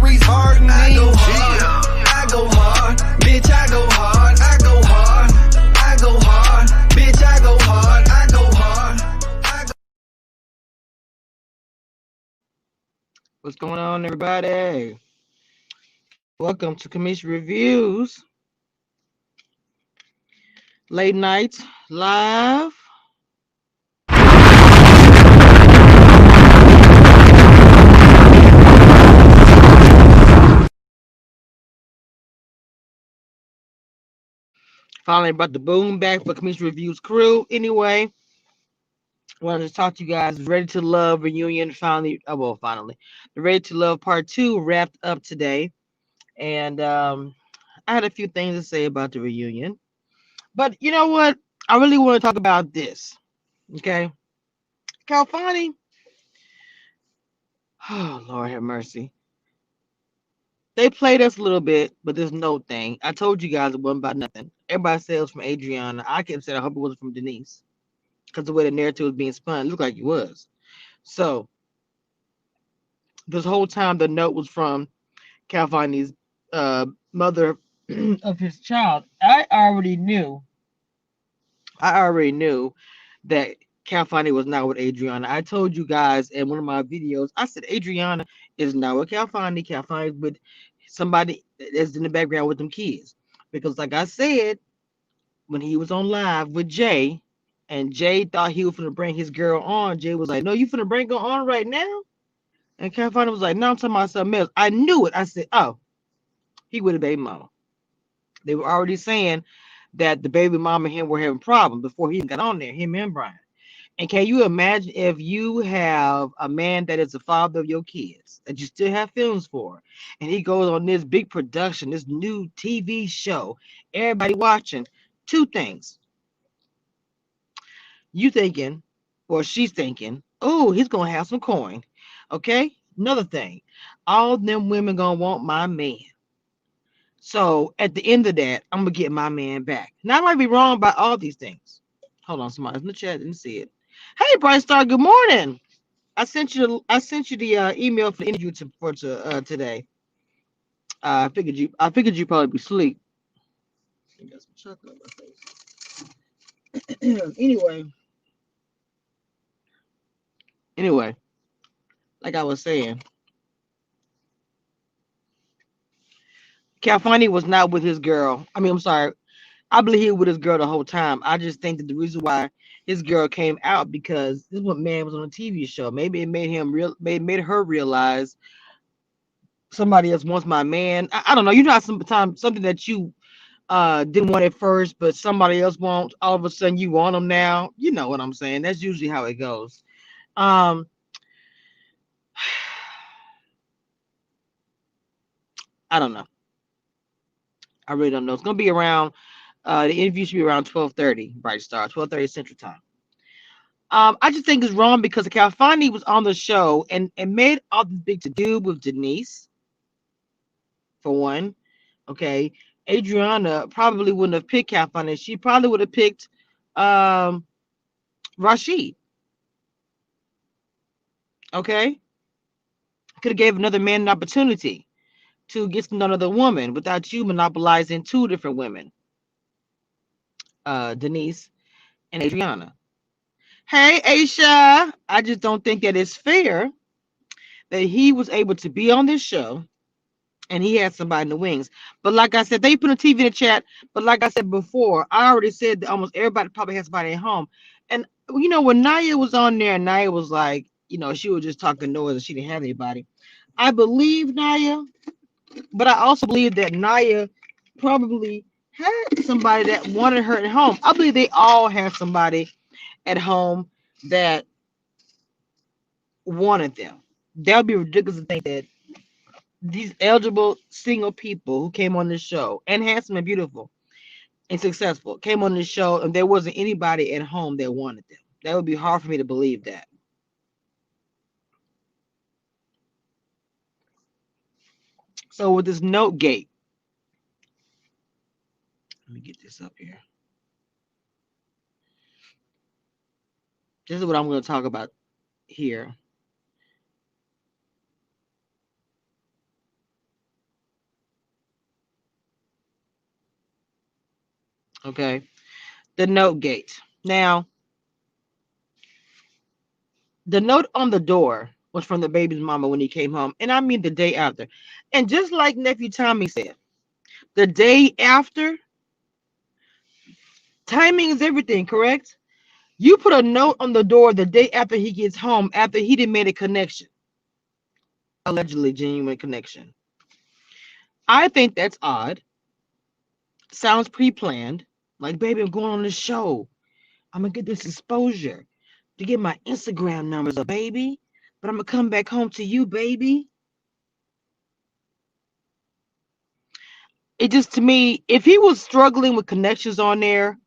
Tyrese Harden. I go hard, I go hard, bitch, I go hard, I go hard, I go hard, bitch, I go hard, I go hard, I go. What's going on, everybody? Welcome to Commission Reviews. Late nights live. Finally brought the boom back for Commission Reviews crew. Anyway, I wanted to talk to you guys. Ready to Love reunion finally. Finally, the Ready to Love Part 2 wrapped up today, and I had a few things to say about the reunion. But you know what? I really want to talk about this. Okay, Calfani. Oh Lord have mercy. They played us a little bit, but there's no thing. I told you guys it wasn't about nothing. Everybody said it was from Adriana. I kept saying I hope it wasn't from Denise, because the way the narrative was being spun, it looked like it was. So this whole time the note was from Calvini's mother of his child. I already knew that Calfani was not with Adriana. I told you guys in one of my videos, I said Adriana is not with Calfani. Calfani is with somebody that's in the background with them kids. Because like I said, when he was on live with Jay, and Jay thought he was finna bring his girl on, Jay was like, no, you finna bring her on right now? And Calfani was like, no, I'm talking about something else. I knew it. I said, oh, he with a baby mama. They were already saying that the baby mama and him were having problems before he even got on there, him and Brian. And can you imagine if you have a man that is the father of your kids that you still have feelings for, and he goes on this big production, this new TV show, everybody watching? Two things. You thinking, or she's thinking, oh, he's going to have some coin. Okay? Another thing, all them women going to want my man. So at the end of that, I'm going to get my man back. Now, I might be wrong about all these things. Hold on, somebody in the chat didn't see it. Hey, Bright Star, good morning. I sent you the email for the interview today. I figured you probably be asleep. I got some chocolate on my face. anyway, like I was saying, Calfani was not with his girl. I mean, I'm sorry. I believe he was with his girl the whole time. I just think that the reason why his girl came out because this one man was on a TV show. Maybe it made her realize somebody else wants my man. I don't know. You know how sometimes something that you didn't want at first, but somebody else wants, all of a sudden you want them now. You know what I'm saying? That's usually how it goes. Um, I don't know. I really don't know. It's gonna be around. The interview should be around 12:30, Bright Star, 12:30 Central Time. I just think it's wrong because Calfani was on the show and made all this big to do with Denise, for one. Okay, Adriana probably wouldn't have picked Calfani. She probably would have picked um, Rashid. Okay, could have gave another man an opportunity to get to know another woman without you monopolizing two different women, Denise and Adriana. Hey, Aisha, I just don't think that it's fair that he was able to be on this show and he had somebody in the wings. But like I said, they put a TV in the chat. But like I said before, I already said that almost everybody probably has somebody at home. And you know, when Naya was on there, Naya was like, you know, she was just talking noise and she didn't have anybody. I believe Naya, but I also believe that Naya probably had somebody that wanted her at home. I believe they all had somebody at home that wanted them. That would be ridiculous to think that these eligible single people who came on this show, and handsome and beautiful and successful, came on this show and there wasn't anybody at home that wanted them. That would be hard for me to believe that. So with this note gate, let me get this up here. This is what I'm going to talk about here. Okay. The note gate. Now, the note on the door was from the baby's mama when he came home. And I mean the day after. And just like nephew Tommy said, the day after, timing is everything, correct? You put a note on the door the day after he gets home, after he didn't made a connection, allegedly genuine connection. I think that's odd. Sounds pre-planned. Like, baby, I'm going on this show. I'm gonna get this exposure to get my Instagram numbers up, baby. But I'm gonna come back home to you, baby. It just, to me, if he was struggling with connections on there,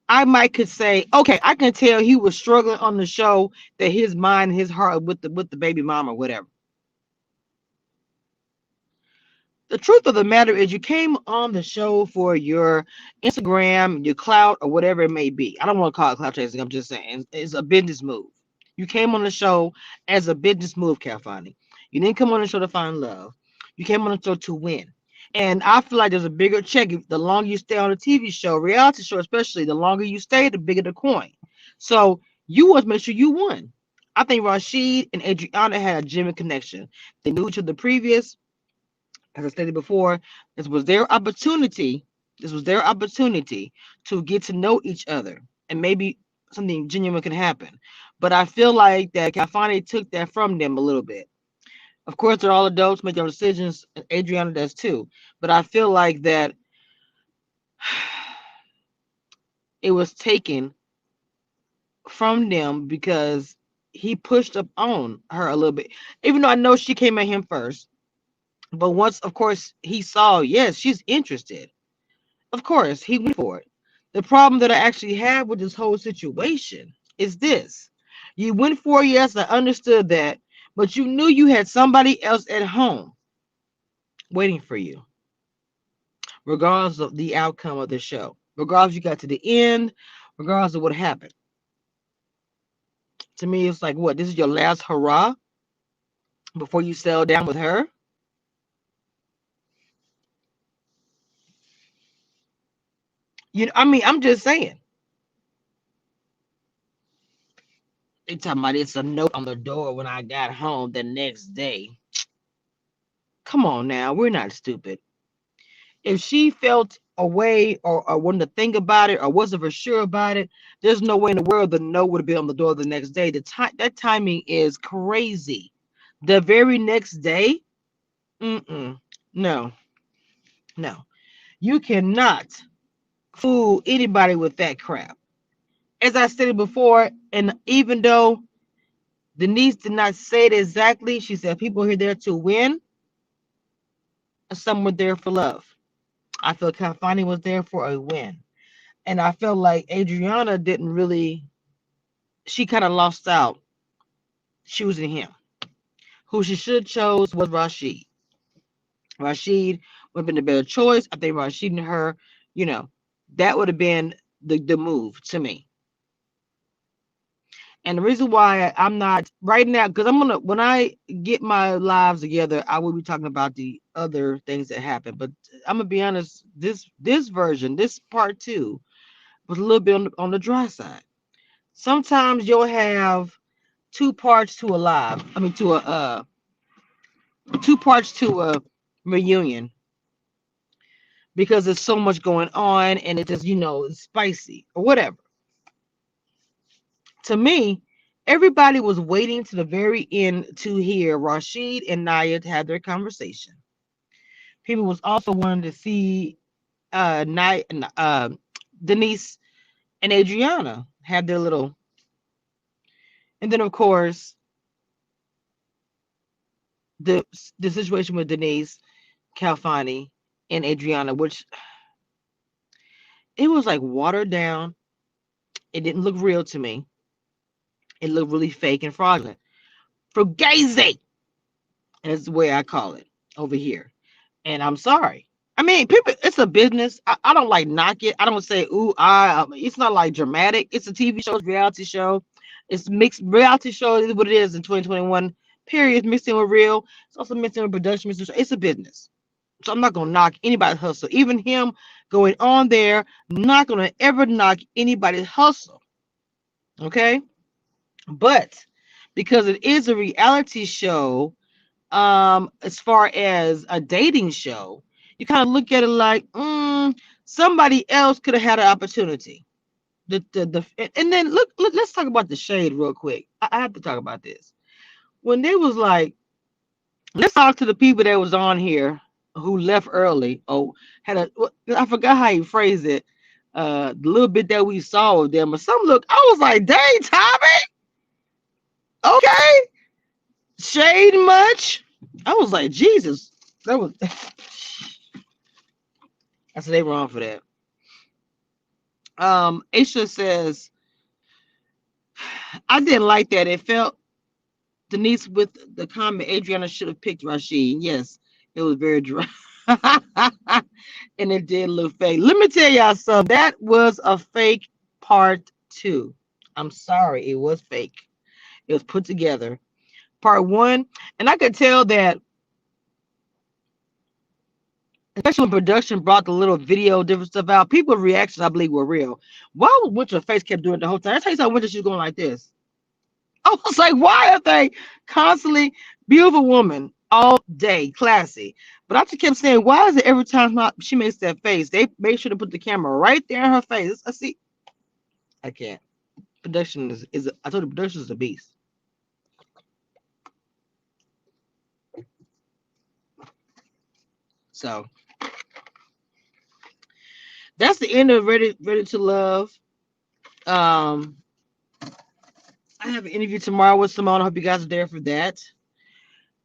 I might could say, okay, I can tell he was struggling on the show, that his mind, his heart with the baby mama or whatever. The truth of the matter is, you came on the show for your Instagram, your clout, or whatever it may be. I don't want to call it clout chasing. I'm just saying it's a business move. You came on the show as a business move, Calfani. You didn't come on the show to find love. You came on the show to win. And I feel like there's a bigger check. The longer you stay on a TV show, reality show especially, the longer you stay, the bigger the coin. So you want to make sure you won. I think Rashid and Adriana had a genuine connection. They knew each other previous. As I stated before, this was their opportunity. This was their opportunity to get to know each other, and maybe something genuine can happen. But I feel like that Cafani took that from them a little bit. Of course, they're all adults, make their own decisions. And Adriana does too. But I feel like that it was taken from them because he pushed up on her a little bit. Even though I know she came at him first. But once, of course, he saw, yes, she's interested. Of course, he went for it. The problem that I actually have with this whole situation is this. You went for it, yes, I understood that, but you knew you had somebody else at home waiting for you, regardless of the outcome of the show, regardless you got to the end, regardless of what happened. To me, it's like, what, this is your last hurrah before you settle down with her? You know, I mean, I'm just saying. They talking about it's a note on the door when I got home the next day. Come on now, we're not stupid. If she felt a way, or wanted to think about it, or wasn't for sure about it, there's no way in the world the note would have been on the door the next day. The time, that timing is crazy. The very next day, no, no, you cannot fool anybody with that crap. As I stated before, and even though Denise did not say it exactly, she said people are there to win, and some were there for love. I feel Cafani was there for a win. And I felt like Adriana didn't really, she kind of lost out choosing him. Who she should have chose was Rashid. Rashid would have been a better choice. I think Rashid and her, you know, that would have been the move to me. And the reason why I'm not right now, because I'm gonna, when I get my lives together, I will be talking about the other things that happened. But I'm gonna be honest, this version, this part two, was a little bit on the dry side. Sometimes you'll have two parts to a live. I mean, to a two parts to a reunion, because there's so much going on and it just, it's spicy or whatever. To me, everybody was waiting to the very end to hear Rashid and Naya have their conversation. People was also wanting to see Naya, Denise and Adriana have their little, and then of course the situation with Denise, Calfani, and Adriana, which it was like watered down. It didn't look real to me. It looked really fake and fraudulent. Fugazi is the way I call it over here. And I'm sorry. I mean, people, it's a business. I don't like knock it. I don't say, ooh, it's not like dramatic. It's a TV show, it's a reality show. It's mixed reality show is what it is in 2021. Period. Mixed in with real. It's also mixed in with production. It's a business. So I'm not gonna knock anybody's hustle. Even him going on there, not going to ever knock anybody's hustle. Okay. But because it is a reality show, as far as a dating show, you kind of look at it like, somebody else could have had an opportunity. And then let's talk about the shade real quick. I have to talk about this. When they was like, let's talk to the people that was on here who left early. Oh, I forgot how you phrased it. The little bit that we saw of them, or some look, I was like, dang, Tommy, okay, shade much. I was like, Jesus, that was. I said they wrong for that. Aisha says, I didn't like that. It felt Denise with the comment, Adriana should have picked Rashid. Yes, it was very dry. And it did look fake. Let me tell y'all something. That was a fake part 2. I'm sorry, it was fake. It was put together. Part 1, and I could tell that, especially when production brought the little video, different stuff out, people's reactions, I believe, were real. Why would Winter's face kept doing it the whole time? I tell you something, Winter, she's going like this. I was like, why are they constantly beautiful woman all day, classy? But I just kept saying, why is it every time she makes that face, they make sure to put the camera right there in her face? I see. I can't. Production is I told you, production is a beast. So that's the end of Ready to Love. I have an interview tomorrow with Simone. I hope you guys are there for that.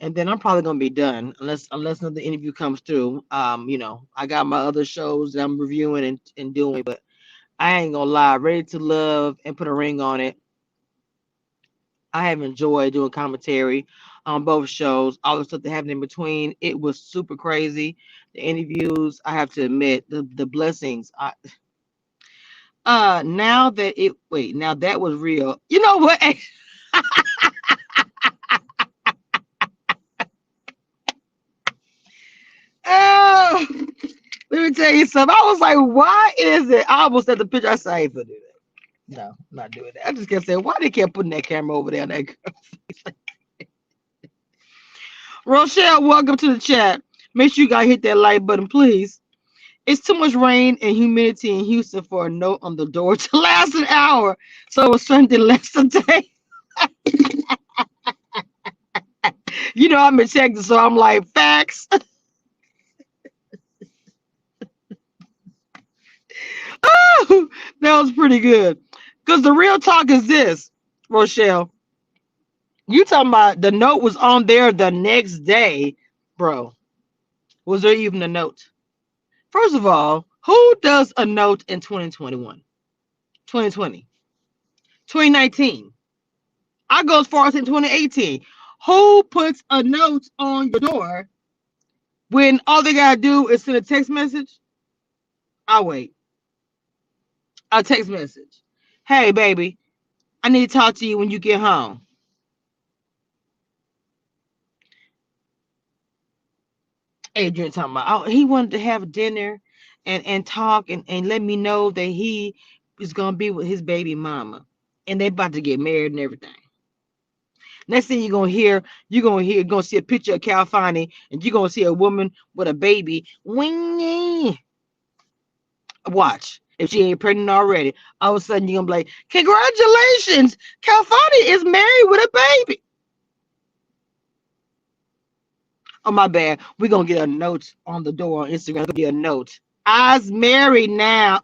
And then I'm probably gonna be done unless another interview comes through. I got my other shows that I'm reviewing and doing, but I ain't gonna lie, Ready to Love and Put a Ring on It. I have enjoyed doing commentary on both shows. All the stuff that happened in between, it was super crazy. The interviews, I have to admit, the blessings. Now that was real. You know what? Oh, let me tell you something. I was like, why is it? I almost had the picture. I said, I ain't gonna do that. No, I'm not doing that. I just kept saying, why they kept putting that camera over there on that girl? Rochelle, welcome to the chat. Make sure you guys hit that like button, please. It's too much rain and humidity in Houston for a note on the door to last an hour. So it's something less a day. I'm in Texas, so I'm like, facts. Oh, that was pretty good. Because the real talk is this, Rochelle. You talking about the note was on there the next day, bro. Was there even a note? First of all, who does a note in 2021, 2020, 2019? I go as far as in 2018. Who puts a note on your door when all they gotta do is send a text message? I'll wait. A text message. Hey, baby, I need to talk to you when you get home. Adrian talking about, he wanted to have dinner and talk and let me know that he is gonna be with his baby mama, and they about to get married and everything. Next thing you're gonna see a picture of Cal Fani, and you're gonna see a woman with a baby. Wingy. Watch. If she ain't pregnant already, all of a sudden you're gonna be like, congratulations, Cal Fani is married with a baby. Oh, my bad. We're gonna get a note on the door on Instagram. Gonna be a note. I's married now.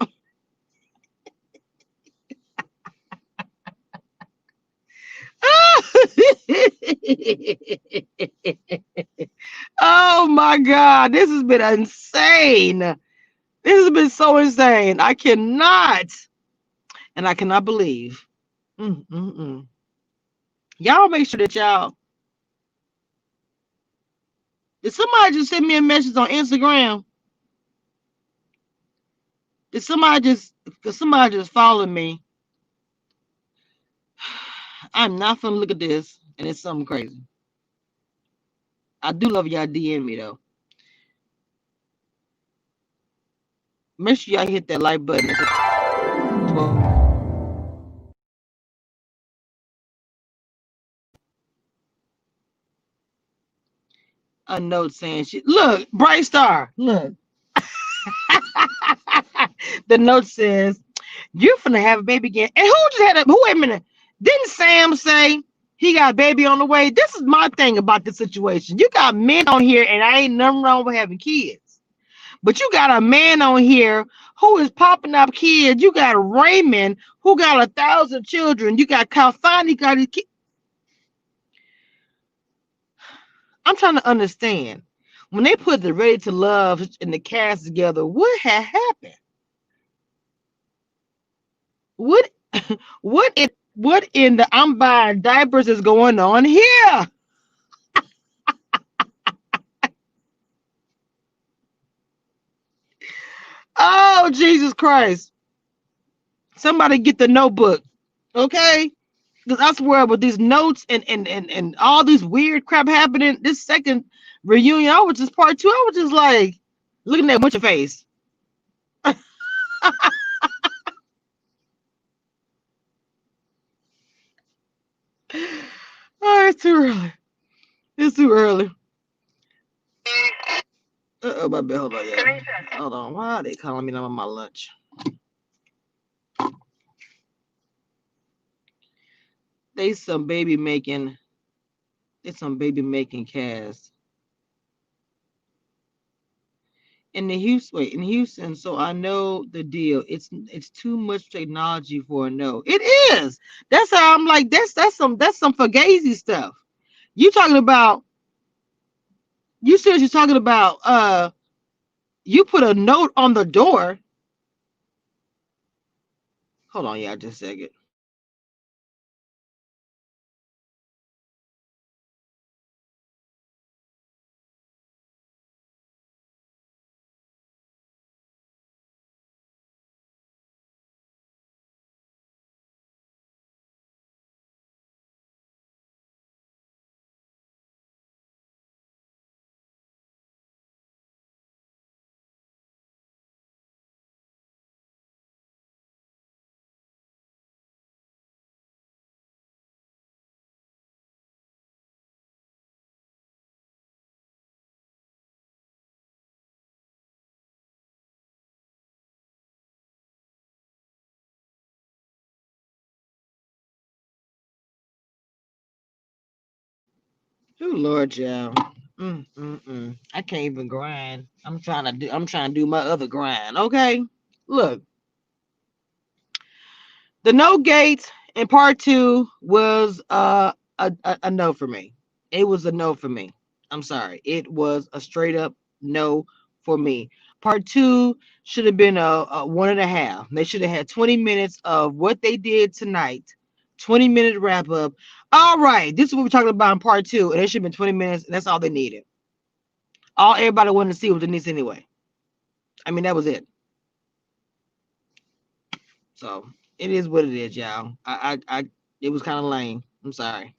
Oh my God, this has been insane. This has been so insane. I cannot believe. Y'all make sure that y'all. Did somebody just send me a message on Instagram? Did somebody just follow me? I'm not gonna look at this, and it's something crazy. I do love y'all DM me though. Make sure y'all hit that like button. A note saying she look, Bright Star, look. The note says, you're finna have a baby again. And who just had a who wait a minute? Didn't Sam say he got a baby on the way? This is my thing about the situation. You got men on here, and I ain't nothing wrong with having kids. But you got a man on here who is popping up kids. You got Raymond who got 1,000 children. You got Kalfani got his kids. I'm trying to understand. When they put the Ready to Love and the cast together, what had happened? What what in the I'm buying diapers is going on here? Oh, Jesus Christ. Somebody get the notebook. Okay? Because I swear with these notes and all these weird crap happening, this second reunion, I was just part two. I was just like looking at what's your face. Oh, it's too early. It's too early. Uh-oh, my bad. Hold on, yeah. Hold on. Why are they calling me on my lunch? They some baby making. It's some baby making cast in Houston. So I know the deal. It's too much technology for a no. It is. That's how I'm like. That's some fugazi stuff. You talking about? You said you're talking about. You put a note on the door. Hold on, yeah, just a second. Oh Lord, yeah. I can't even grind. I'm trying to do my other grind. Okay. Look, the no gate in part two was a no for me. It was a no for me. I'm sorry. It was a straight up no for me. Part two should have been a 1.5. They should have had 20 minutes of what they did tonight. 20-minute wrap up. All right, this is what we're talking about in part two, and it should have been 20 minutes, and that's all they needed. All everybody wanted to see was Denise anyway. I mean, that was it. So it is what it is, y'all. It was kind of lame. I'm sorry.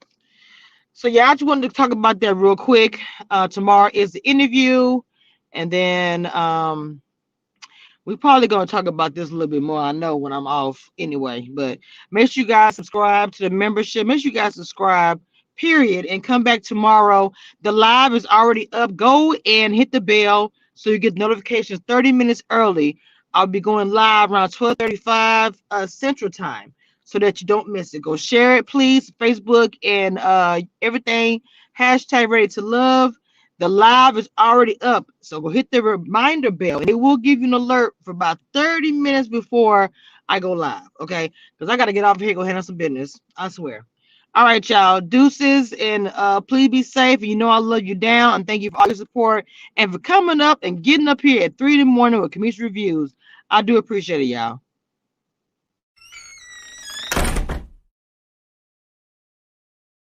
So yeah, I just wanted to talk about that real quick. Tomorrow is the interview, and then we're probably gonna talk about this a little bit more. I know when I'm off anyway, but make sure you guys subscribe to the membership. Make sure you guys subscribe, period, and come back tomorrow. The live is already up. Go and hit the bell so you get notifications 30 minutes early. I'll be going live around 12:35 Central Time so that you don't miss it. Go share it, please. Facebook and everything. Hashtag Ready to Love. The live is already up. So go hit the reminder bell and it will give you an alert for about 30 minutes before I go live. Okay. Because I got to get off here and go handle some business. I swear. All right, y'all. Deuces and please be safe. You know I love you down and thank you for all your support and for coming up and getting up here at 3 in the morning with Kamisha Reviews. I do appreciate it, y'all.